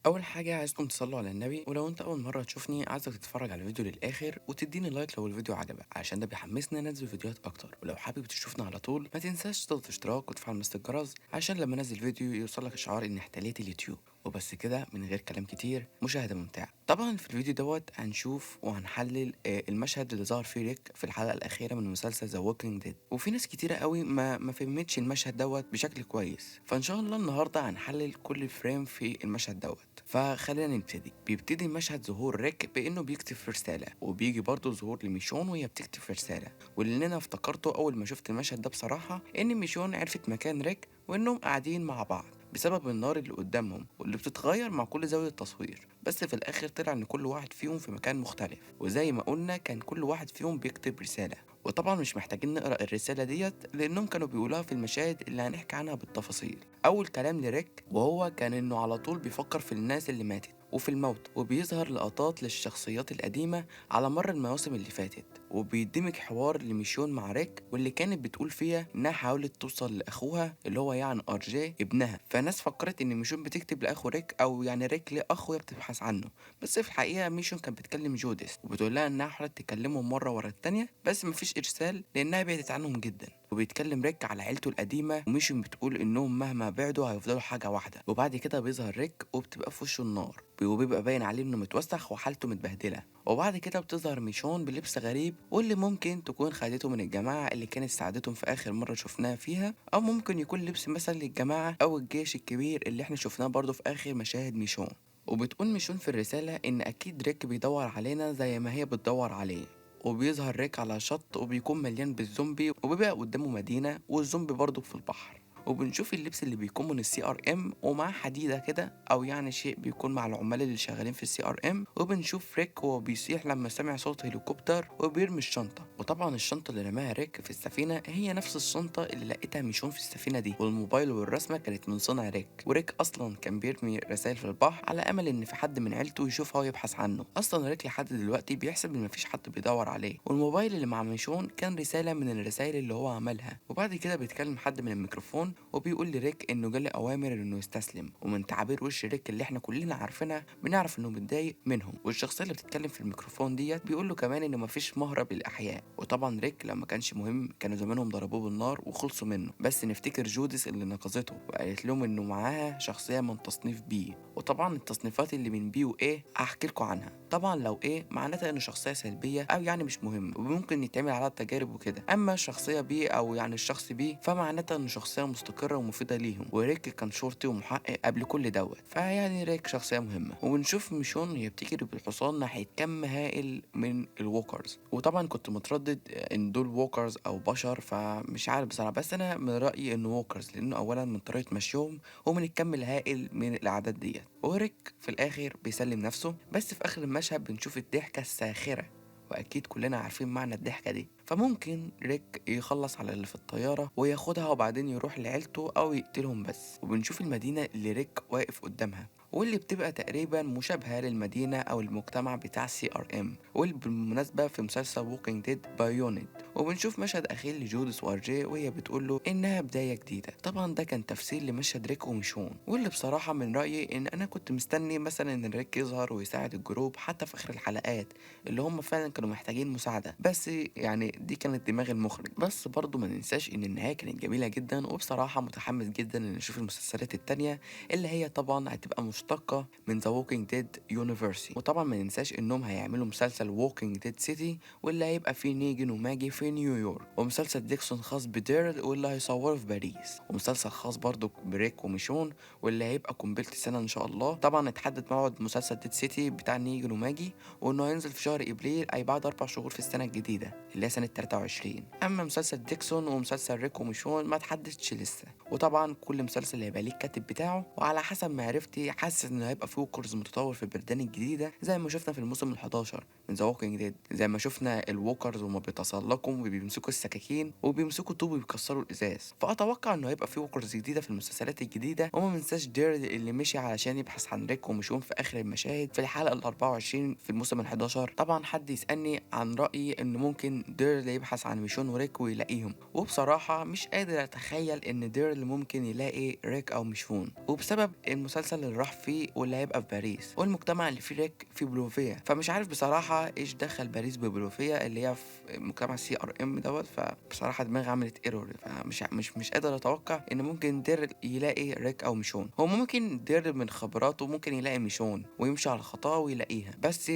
اول حاجه عايزكم تصلوا على النبي، ولو انت اول مره تشوفني عايزك تتفرج على الفيديو للاخر وتديني لايك لو الفيديو عجبك عشان ده بيحمسني انزل فيديوهات اكتر. ولو حابب تشوفنا على طول ما تنساش تضغط اشتراك وتفعل مسة الجرس عشان لما انزل فيديو يوصلك اشعار ان احتليت اليوتيوب. وبس كده من غير كلام كتير، مشاهده ممتعه. طبعا في الفيديو دوت هنشوف وهنحلل المشهد اللي ظهر فيه ريك في الحلقه الاخيره من مسلسل ذا ووكينج ديد. وفي ناس كتيره قوي ما فهمتش المشهد دوت بشكل كويس، فان شاء الله النهارده هنحلل كل فريم في المشهد دوت. فخلينا نبتدي. بيبتدي المشهد ظهور ريك بانه بيكتب في رساله، وبيجي برضه ظهور لميشون وهي بتكتب في رساله. واللي انا افتكرته اول ما شفت المشهد ده بصراحه ان ميشون عرفت مكان ريك وانهم قاعدين مع بعض بسبب النار اللي قدامهم واللي بتتغير مع كل زاوية تصوير. بس في الآخر طلع إن كل واحد فيهم في مكان مختلف، وزي ما قلنا كان كل واحد فيهم بيكتب رسالة. وطبعا مش محتاجين نقرأ الرسالة ديت لأنهم كانوا بيقولوها في المشاهد اللي هنحكي عنها بالتفاصيل. أول كلام لريك وهو كان إنه على طول بيفكر في الناس اللي ماتت وفي الموت، وبيظهر لقطات للشخصيات القديمة على مر المواسم اللي فاتت. وبيدمج حوار لميشون مع ريك واللي كانت بتقول فيها انها حاولت توصل لاخوها اللي هو يعني ار جي ابنها. فالناس فكرت ان ميشون بتكتب لاخو ريك او يعني ريك لاخوه بتبحث عنه، بس في الحقيقه ميشون كانت بتكلم جوديس وبتقول لها انها حاولت تكلمهم مره ورا التانيه بس مفيش ارسال لانها بعدت عنهم جدا. وبيتكلم ريك على عيلته القديمه وميشون بتقول انهم مهما بعدوا هيفضلوا حاجه واحده. وبعد كده بيظهر ريك وبتبقى في وشه النار وبيبقى باين عليه انه متوسخ وحالته متبهدله. وبعد كده بتظهر ميشون بلبس غريب واللي ممكن تكون خدته من الجماعة اللي كانت ساعدتهم في آخر مرة شفناها فيها، أو ممكن يكون لبس مثلا للجماعة أو الجيش الكبير اللي احنا شفناه برضه في آخر مشاهد ميشون. وبتقول ميشون في الرسالة إن أكيد ريك بيدور علينا زي ما هي بتدور عليه. وبيظهر ريك على شط وبيكون مليان بالزومبي وبيبقى قدامه مدينة والزومبي برضه في البحر. وبنشوف اللبس اللي بيكون من السي ار ام ومعاه حديده كده او يعني شيء بيكون مع العمال اللي شغالين في السي ار ام. وبنشوف ريك وهو بيصيح لما سمع صوت هليكوبتر وبيرمي الشنطه. وطبعا الشنطه اللي رماها ريك في السفينه هي نفس الشنطه اللي لقيتها ميشون في السفينه دي، والموبايل والرسمه كانت من صنع ريك. وريك اصلا كان بيرمي رسائل في البحر على امل ان في حد من عيلته يشوفها ويبحث عنه. اصلا ريك لحد دلوقتي بيحسب ان مفيش حد بيدور عليه، والموبايل اللي مع ميشون كان رساله من الرسائل اللي هو عملها. وبعد كده بيتكلم حد من الميكروفون وبيقول لريك انه جاله اوامر انه يستسلم. ومن تعابير وش ريك اللي احنا كلنا عارفينها بنعرف انه متضايق منهم. والشخصيه اللي بتتكلم في الميكروفون ديت بيقول له كمان انه مفيش مهرب للاحياء. وطبعا ريك لما كانش مهم كانوا زمانهم ضربوه بالنار وخلصوا منه. بس نفتكر جوديس اللي نقذته وقالت لهم انه معاها شخصيه من تصنيف بي. وطبعا التصنيفات اللي من بي وايه هحكي لكم عنها. طبعا لو ايه معناتها انه شخصيه سلبيه او يعني مش مهم وممكن يتعمل عليها تجارب وكده. اما الشخصيه بي او يعني الشخص بي فمعناتها انه شخصيه مستقره ومفيده ليهم. وريك كان شرطي ومحقق قبل كل دوت، فيعني ريك شخصيه مهمه. وبنشوف ميشون هي بتجري بالحصان ناحيه كم هائل من الووكرز. وطبعا كنت متردد ان دول ووكرز او بشر، فمش عارف بصراحه، بس انا من رايي انه ووكرز لانه اولا من طريقه مشيهم ومن الكم الهائل من الاعداد ديت. وريك في الاخر بيسلم نفسه. بس في اخر المشهد بنشوف الضحكه الساخره، واكيد كلنا عارفين معنى الضحكه دي. فممكن ريك يخلص على اللي في الطياره وياخدها وبعدين يروح لعيلته او يقتلهم بس. وبنشوف المدينه اللي ريك واقف قدامها واللي بتبقى تقريبا مشابهة للمدينة أو المجتمع بتاع سي ار ام، واللي بالمناسبة في مسلسل ووكينج ديد بايونيد. وبنشوف مشهد أخير لجوديس وار جي وهي بتقول له إنها بداية جديدة. طبعا ده كان تفسير لمشهد ريك وميشون، واللي بصراحة من رأيي إن أنا كنت مستني مثلا إن ريك يظهر ويساعد الجروب حتى في آخر الحلقات اللي هم فعلا كانوا محتاجين مساعدة. بس يعني دي كانت دماغ المخرج. بس برضو ما ننساش إن النهاية كانت جميلة جدا، وبصراحة متحمس جدا إن نشوف المسلسلات التانية اللي هي طبعا هتبقى مشتقة من ذا ووكينج ديد يونيفرسي. وطبعا ما ننساش انهم هيعملوا مسلسل ووكينج ديد سيتي واللي هيبقى فيه نيجن وماجي في نيويورك، ومسلسل ديكسون خاص بديرل واللي هيصوره في باريس، ومسلسل خاص برضو بريك وميشون واللي هيبقى قنبلة السنة ان شاء الله. طبعا اتحدد موعد مسلسل ديد سيتي بتاع نيجن وماجي وانه هينزل في شهر ابريل اي بعد 4 شهور في السنة الجديدة اللي هي سنة 23. اما مسلسل ديكسون ومسلسل ريك وميشون ما اتحددش لسه. وطبعا كل مسلسل هيبقى ليه الكاتب بتاعه، وعلى حسب معرفتي حاسس ان هيبقى فيه ووكرز متطور في البلدان الجديده زي ما شفنا في الموسم ال11 من ذا ووكينج ديد. زي ما شفنا الووكرز وما بيتسلقوا وبيمسكوا السكاكين وبيمسكوا طوب وبيكسروا الازاز. فاتوقع انه هيبقى فيه ووكرز جديده في المسلسلات الجديده. وما ننساش ديرل اللي مشي علشان يبحث عن ريك وميشون في اخر المشاهد في الحلقه ال24 في الموسم ال11. طبعا حد يسالني عن رايي ان ممكن ديرل يبحث عن ميشون وريك ويلاقيهم، وبصراحه مش قادر اتخيل ان ديرل ممكن يلاقي ريك او ميشون، وبسبب المسلسل اللي راح فيه واللي هيبقى في باريس، والمجتمع اللي فيه ريك في بلوفيا. فمش عارف بصراحه ايش دخل باريس ببلوفيا اللي هي في مجتمع CRM دوت. فبصراحه دماغي عملت ايرور، فمش مش قادر اتوقع ان ممكن دير يلاقي ريك او ميشون. هو ممكن دير من خبراته ممكن يلاقي ميشون ويمشي على خطاه ويلاقيها، بس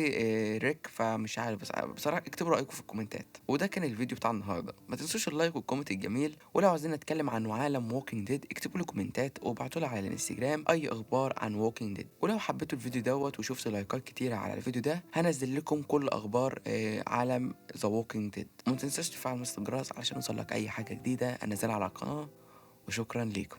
ريك فمش عارف. بصراحه اكتبوا رايكم في الكومنتات. وده كان الفيديو بتاع النهارده. ما تنسوش اللايك والكومنت الجميل، ولو عايزين نتكلم عن عالم ووكينج ديد اكتبوا لي كومنتات وابعتوا لي على الانستجرام اي اخبار عن ووكينج ديد. ولو حبيتوا الفيديو دوت وشفتوا لايكات كتيره على الفيديو ده هنزل لكم كل اخبار عالم ذا ووكينج ديد. وما تنساش تفعل الجرس علشان يوصلك اي حاجه جديده انزلها على القناه. وشكرا ليكم.